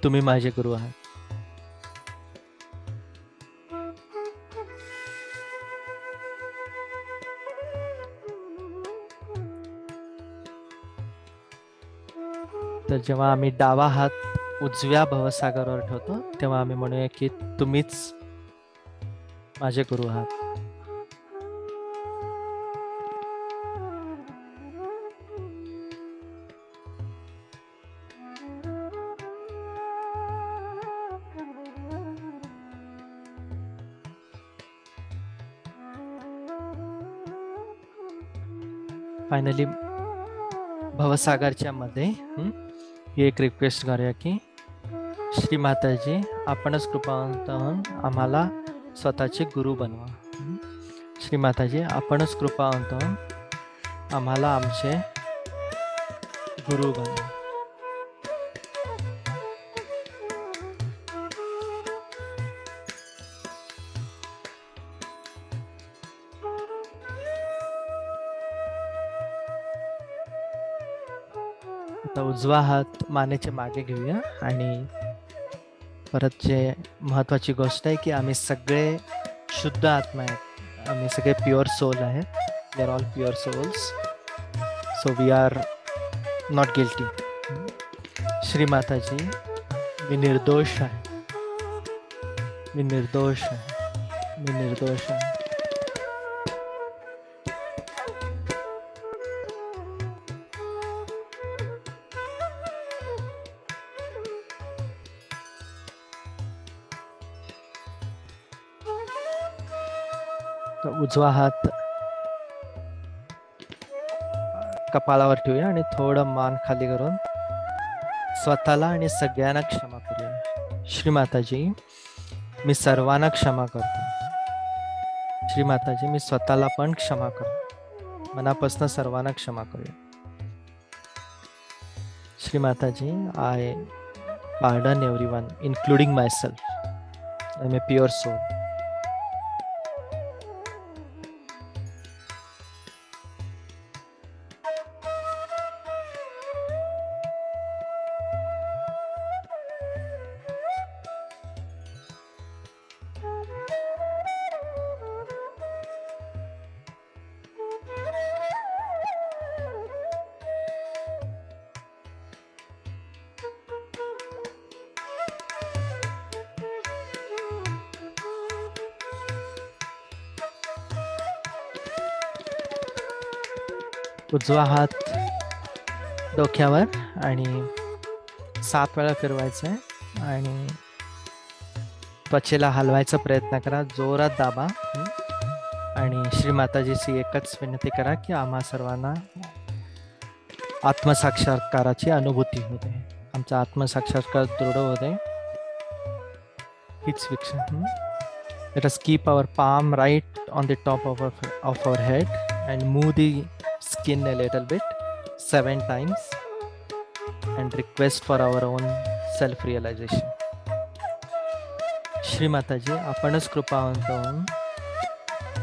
तुम्ही माझे गुरु आहात. तर जेव्हा आम्ही डावा हात उजव्या भवसागरावर ठेवतो तेव्हा आम्ही म्हणूया की तुम्हीच माझे गुरु आहात. फायनली भवसागरच्या मध्ये ही एक रिक्वेस्ट करूया की श्री माताजी आपणच कृपावंत होऊन आम्हाला स्वतःचे गुरु बनवा. श्री माताजी आपणच कृपावंत होऊन आम्हाला आमचे गुरु बनवा. आता उजवा हात मानेच्या मागे घेऊया आणि परत जे महत्वाची गोष्ट आहे की आम्ही सगळे शुद्ध आत्मा आहेत. आम्ही सगळे प्युअर सोल आहेत. We are all pure souls. So we are not guilty. Shri Mataji मी निर्दोष आहे. मी निर्दोष आहे. मी निर्दोष आहे. उजवा हात कपाळावर ठेवूया आणि थोडं मान खाली करून स्वतःला आणि सगळ्यांना क्षमा करूया. श्री माताजी मी सर्वांना क्षमा करतो. श्री माताजी मी स्वतःला पण क्षमा करतो. मनापासून सर्वांना क्षमा करूया. Shri Mataji I pardon everyone including myself. I am a pure soul. उजवा हात डोक्यावर आणि 7 वेळा फिरवायचा आहे आणि त्वचेला हलवायचा प्रयत्न करा. जोरात दाबा आणि श्री माताजीची एकच विनंती करा की आम्हा सर्वांना आत्मसाक्षात्काराची अनुभूती होते. आमचा आत्मसाक्षात्कार दृढ होते. हीच विक्षण. Let us keep our palm right on the top of our head and move the skin a little bit 7 times and request for our own self-realization. Shri Mataji आपणच कृपावंत होऊन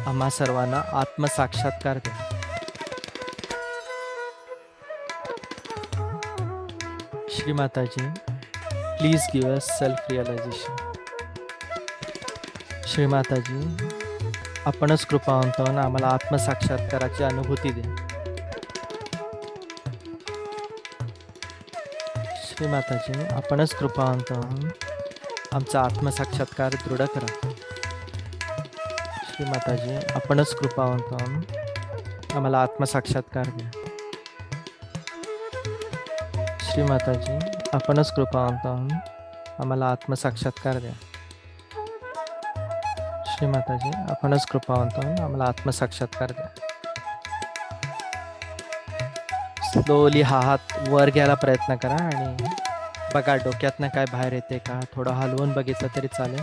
आम्हा सर्वांना आत्मसाक्षात्कार द्या. Shri Mataji please give us self-realization. Shri Mataji आपणच कृपावंत होऊन आम्हाला आत्मसाक्षात्काराची अनुभूती द्या. श्री माताजी आपणच कृपावंत होऊन आमचा आत्मसाक्षात्कार दृढ करा. श्री माताजी आपणच कृपावंत होऊन आम्हाला आत्मसाक्षात्कार द्या. श्री माताजी आपणच कृपावंत होऊन आम्हाला आत्मसाक्षात्कार द्या. श्री माताजी आपणच कृपावंत होऊन आम्हाला आत्मसाक्षात्कार द्या. स्लोली हा हात वर घ्यायला प्रयत्न करा आणि बघा डोक्यातनं काय बाहेर येते का. थोडं हलवून बघितलं तरी चालेल,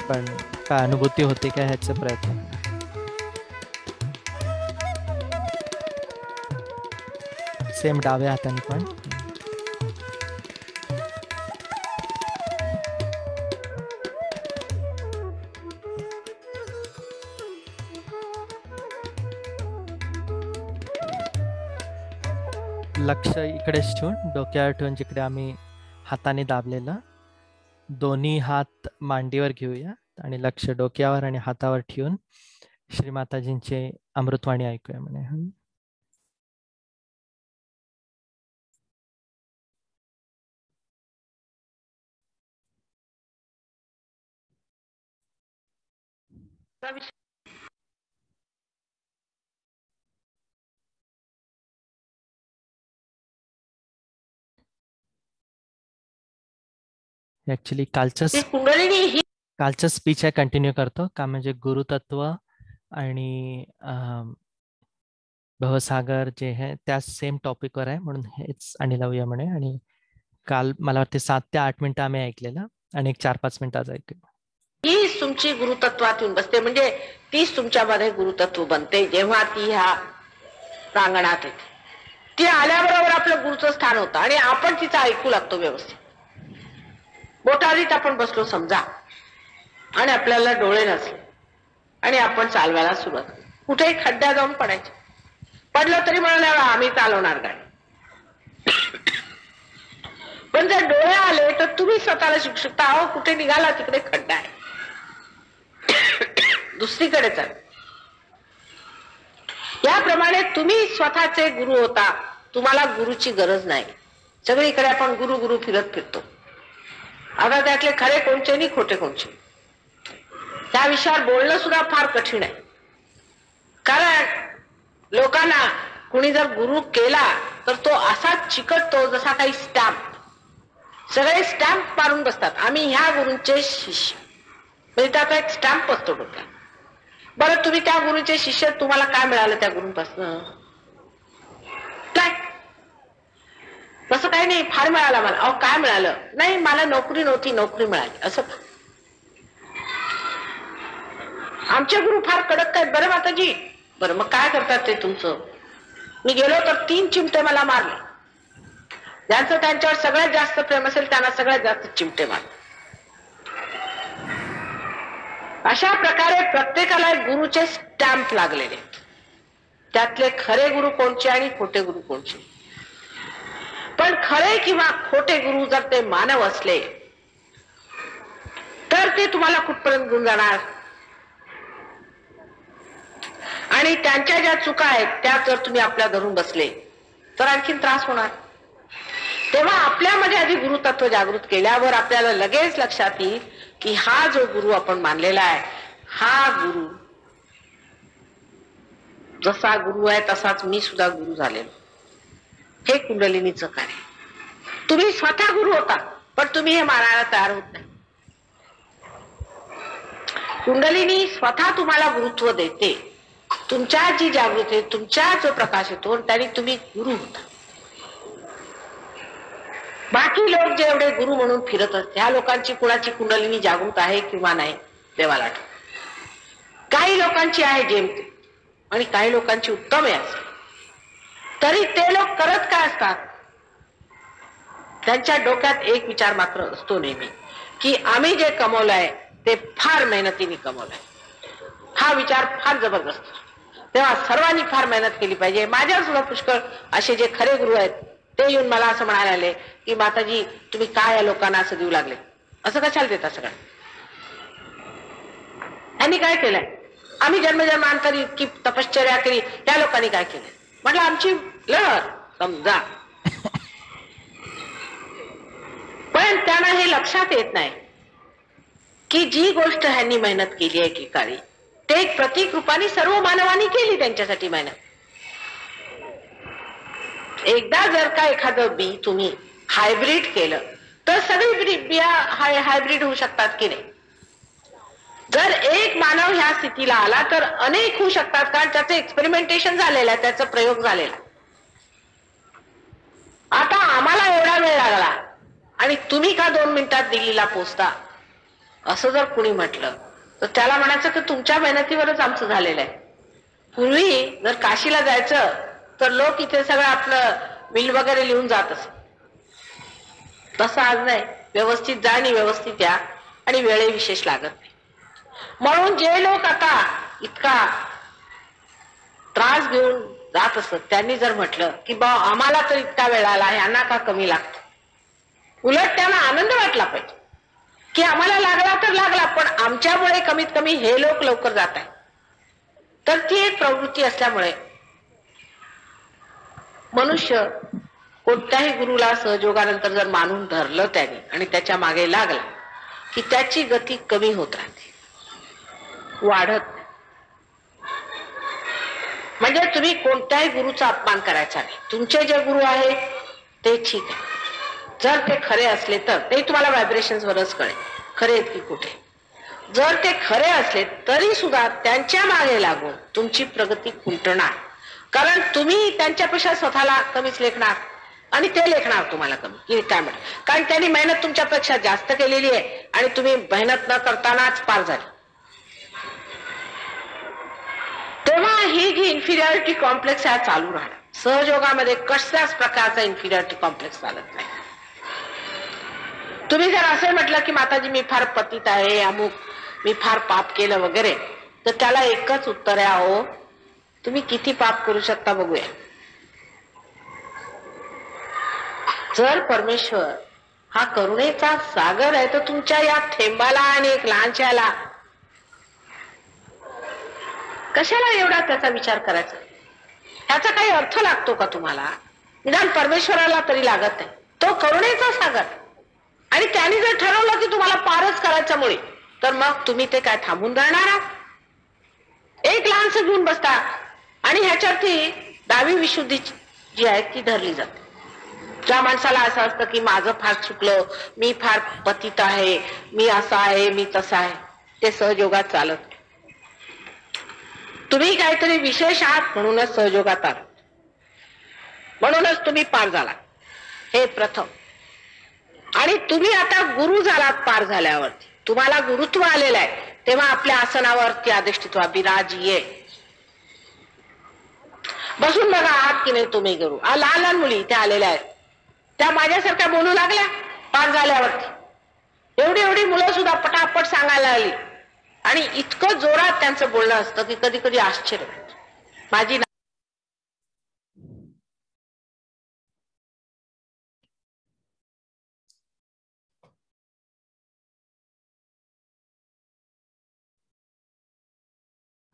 पण काय अनुभूती होते का ह्याचा प्रयत्न करा. सेम डाव्या हाताने पण. लक्ष इकडेच ठेवून, डोक्यावर ठेवून, जिकडे आम्ही हाताने दाबलेलं, दोन्ही हात मांडीवर घेऊया आणि लक्ष डोक्यावर आणि हातावर ठेवून श्री माताजींचे अमृतवाणी ऐकूया म्हणे. ऍक्च्युली कालचं स्पीच आहे कंटिन्यू करतो का, म्हणजे गुरुतत्व आणि भवसागर जे आहे त्या सेम टॉपिकवर आहे, म्हणून हेच आणि लावूया म्हणे. आणि काल मला वाटते 7 ते 8 मिनिटं आम्ही ऐकलेलं आणि एक 4-5 मिनिटं आज ऐकलं. तीच तुमची गुरुतत्वात येऊन बसते, म्हणजे तीच तुमच्यामध्ये गुरुतत्व बनते जेव्हा ती ह्या प्रांगणात येते. ती आल्याबरोबर आपलं गुरुचं स्थान होतं आणि आपण तिचं ऐकू लागतो व्यवस्थित. बोटारीत आपण बसलो समजा आणि आपल्याला डोळे नसले आणि आपण चालवायला सुरुवात, कुठेही खड्ड्या जाऊन पडायचे, पडलं तरी म्हणाले आम्ही चालवणार गाडी. पण जर डोळे आले तर तुम्ही स्वतःला शिकू शकता, अहो कुठे निघाला तिकडे खड्डा आहे, दुसरीकडे चाल. याप्रमाणे तुम्ही स्वतःचे गुरु होता, तुम्हाला गुरुची गरज नाही. सगळीकडे आपण गुरु गुरु फिरत फिरतो. आता त्यातले खरे कोणचे आणि खोटे कोणचे, त्या विषयावर बोलणं सुद्धा फार कठीण आहे. कारण लोकांना कुणी जर गुरु केला तर तो असा चिकटतो जसा काही स्टॅम्प. सगळे स्टॅम्प मारून बसतात, आम्ही ह्या गुरूंचे शिष्य, म्हणजे त्याचा एक स्टॅम्प असतो डोक्यात. बरं तुम्ही त्या गुरुचे शिष्य, तुम्हाला काय मिळालं त्या गुरूंपासून? काय? तसं काही नाही, फार मिळालं मला. अहो काय मिळालं? नाही मला नोकरी नव्हती, नोकरी मिळाली. असं आमचे गुरु फार कडक आहेत बरं माताजी. बरं मग काय करतात ते तुमचं? मी गेलो तर 3 चिमटे मला मारले. ज्यांचं त्यांच्यावर सगळ्यात जास्त प्रेम असेल त्यांना सगळ्यात जास्त चिमटे मारले. अशा प्रकारे प्रत्येकाला गुरुचे स्टॅम्प लागलेले. त्यातले खरे गुरु कोणचे आणि खोटे गुरु कोणचे. पण खरे किंवा खोटे गुरु जर ते मानव असले तर ते तुम्हाला कुठपर्यंत घेऊन जाणार, आणि त्यांच्या ज्या चुका आहेत त्या जर तुम्ही आपल्या धरून बसले तर आणखीन त्रास होणार. तेव्हा आपल्यामध्ये आधी गुरुतत्व जागृत केल्यावर आपल्याला लगेच लक्षात येईल की हा जो गुरु आपण मानलेला आहे, हा गुरु जसा गुरु आहे तसाच मी सुद्धा गुरु झालेलो. हे कुंडलिनीचं कार्य. तुम्ही स्वतः गुरु होता पण तुम्ही हे मानायला तयार होत नाही. कुंडलिनी स्वतः तुम्हाला गुरुत्व देते. तुमच्या जी जागृती, तुमच्या जो प्रकाश येतो त्याने तुम्ही गुरु होता. बाकी लोक जे एवढे गुरु म्हणून फिरत असते, ह्या लोकांची कुणाची कुंडलिनी जागृत आहे किंवा नाही देवाला आठवत. काही लोकांची आहे जेमते आणि काही लोकांची उत्तम आहे. तरी ते लोक करत काय असतात, त्यांच्या डोक्यात एक विचार मात्र असतो नेहमी की आम्ही जे कमवलंय ते फार मेहनतीने कमवलंय. हा विचार फार जबरदस्त. तेव्हा सर्वांनी फार मेहनत केली पाहिजे. माझ्या सुद्धा पुष्कळ असे जे खरे गुरु आहेत ते येऊन मला असं म्हणायला आले की माताजी तुम्ही काय या लोकांना असं देऊ लागले, असं कशाला देता सगळं? त्यांनी काय केलंय? आम्ही जन्मजन्मांतरी इतकी तपश्चर्या केली, त्या लोकांनी काय केलंय? म्हटलं आमची लहर समजा. पण त्यांना हे लक्षात येत नाही की जी गोष्ट ह्यांनी मेहनत केली आहे की काळी, ते एक प्रतीक रूपाने सर्व मानवांनी केली त्यांच्यासाठी मेहनत. एकदा जर का एखादं बी तुम्ही हायब्रिड केलं तर सगळी बिया हायब्रिड होऊ शकतात की नाही? जर एक मानव ह्या स्थितीला आला तर अनेक होऊ शकतात, कारण त्याचं एक्सपेरिमेंटेशन झालेलं आहे, त्याचा प्रयोग झालेला. आता आम्हाला एवढा वेळ लागला आणि तुम्ही का 2 मिनिटात दिल्लीला पोहोचता, असं जर कुणी म्हटलं तर त्याला म्हणायचं की तुमच्या मेहनतीवरच आमचं झालेलं आहे. पूर्वी जर काशीला जायचं तर लोक इथे सगळं आपलं बिल वगैरे लिहून जात असत. तसं आज नाही. व्यवस्थित जा आणि व्यवस्थित या आणि वेळही विशेष लागत नाही. म्हणून जे लोक आता इतका त्रास घेऊन जात असत त्यांनी जर म्हटलं की बा आम्हाला तर इतका वेळ आला यांना का कमी लागतो, उलट त्यांना आनंद वाटला पाहिजे की आम्हाला लागला तर लागला, पण आमच्यामुळे कमीत कमी हे लोक लवकर जात आहेत. तर ती एक प्रवृत्ती असल्यामुळे मनुष्य कोणत्याही गुरुला सहयोगानंतर जर मानून धरलं त्याने आणि त्याच्या मागे लागला की त्याची गती कमी होत राहते, वाढत. म्हणजे तुम्ही कोणत्याही गुरुचा अपमान करायचा नाही. तुमचे जे गुरु आहेत ते ठीक आहे, जर ते खरे असले तर ते तुम्हाला व्हायब्रेशन्स वरच कळेल खरे आहेत की कुठे. जर ते खरे असले तरी सुद्धा त्यांच्या मागे लागून तुमची प्रगती खुंटणार, कारण तुम्ही त्यांच्यापेक्षा स्वतःला कमीच लेखणार आणि ते लेखणार तुम्हाला कमी. काय म्हणत, कारण त्यांनी मेहनत तुमच्यापेक्षा जास्त केलेली आहे आणि तुम्ही मेहनत न करतानाच पार झाली. तेव्हा ही जी इन्फिरियरिटी कॉम्प्लेक्स आहे चालू राहणार. सहयोगामध्ये कसल्याच प्रकारचा इन्फिरियरिटी कॉम्प्लेक्स चालत नाही. तुम्ही जर असे म्हटलं की माताजी मी फार पतित आहे, अमुक मी फार पाप केलं वगैरे, तर त्याला एकच उत्तर आहे, अहो तुम्ही किती पाप करू शकता बघूया. जर परमेश्वर हा करुणेचा सागर आहे तर तुमच्या या थेंबाला आणि एक लहानशाला कशाला एवढा त्याचा विचार करायचा? ह्याचा काही अर्थ लागतो का तुम्हाला? निदान परमेश्वराला तरी लागत नाही. तो करुणेचा सागर आणि त्याने जर ठरवलं की तुम्हाला पारच करायचं मुळे, तर मग तुम्ही ते काय थांबून राहणार आहात? एक लहानस घेऊन बसता आणि ह्याच्यावरती डावी विशुद्धी जी आहे ती धरली जाते. ज्या माणसाला असं असतं की माझं फार चुकलं, मी फार पतित आहे, मी असा आहे, मी तसा आहे, ते सहयोगात चालत. तुम्ही काहीतरी विशेष आहात म्हणूनच सहयोगात आहात, म्हणूनच तुम्ही पार झाला, हे प्रथम. आणि तुम्ही आता गुरु झालात. पार झाल्यावरती तुम्हाला गुरुत्व आलेलं आहे, तेव्हा आपल्या आसनावरती अधिष्ठित व्हा, बिराजिये. बसून बघा आहात की नाही तुम्ही गुरु. लहान लहान मुली त्या आलेल्या आहेत, त्या माझ्यासारख्या बोलू लागल्या पार झाल्यावरती. एवढी एवढी मुलं सुद्धा पटापट सांगायला लागली आणि इतकं जोरात त्यांचं बोलणं असतं की कधी कधी आश्चर्य. माझी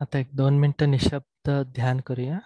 आता 1-2 मिनिटं निशब्द ध्यान करूया.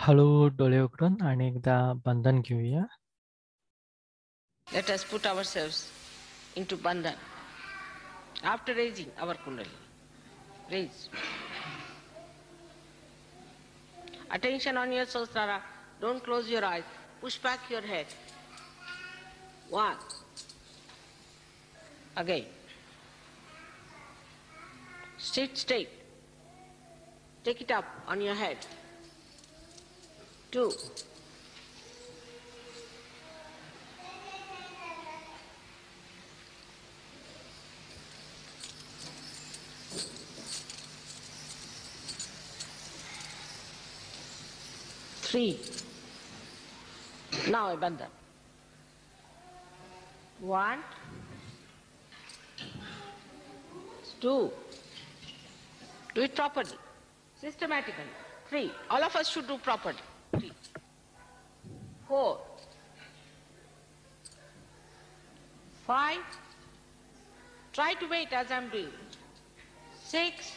हळू डोळे उघडून आणि एकदा बंधन घेऊया. Let us put ourselves into bandhan. After raising our kundalini, raise. Attention on your Sahasrara. Don't close your eyes. Push back your head. 1. Again. Sit straight. Take it up on your head. 2. Three. Now a bandhan. 1, 2. Do it properly, systematically. 3. All of us should do properly. 3. 4. 5. Try to wait as I'm doing. 6.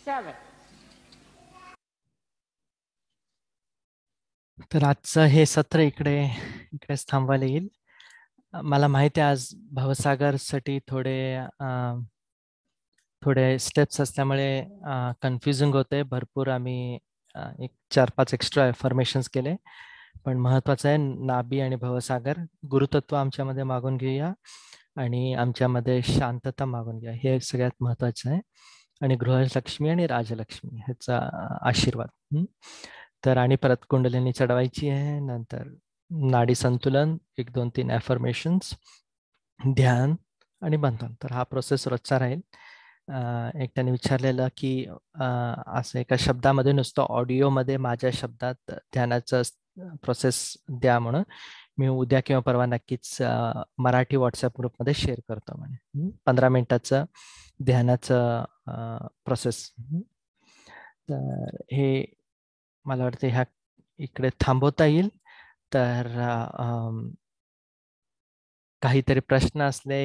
7. तर आजचं हे सत्र इकडेच थांबवायला येईल. मला माहिती आहे आज भवसागरसाठी थोडे स्टेप्स असल्यामुळे कन्फ्युजिंग होते. भरपूर आम्ही 4-5 एक्स्ट्रा अफर्मेशन्स केले, पण महत्वाचं आहे नाभी आणि भवसागर गुरुतत्व आमच्यामध्ये मागून घेऊया आणि आमच्यामध्ये शांतता मागून घ्या. हे सगळ्यात महत्वाचं आहे. आणि गृहलक्ष्मी आणि राजलक्ष्मी ह्याचा आशीर्वाद. तर आणि परत कुंडलिनी चढवायची आहे. नंतर नाडी संतुलन, 1-2-3 अफर्मेशन्स, ध्यान आणि बंधन. तर हा प्रोसेस रोजचा राहील. एकट्याने विचारलेलं की असं एका शब्दामध्ये नुसतं ऑडिओमध्ये माझ्या शब्दात ध्यानाचं प्रोसेस द्या म्हणून. मी उद्या किंवा परवा नक्कीच मराठी व्हॉट्सअप ग्रुपमध्ये शेअर करतो म्हणे. 15 मिनिटाचं ध्यानाचं प्रोसेस. तर हे मला वाटतं ह्या इकडे थांबवता येईल. तर काहीतरी प्रश्न असले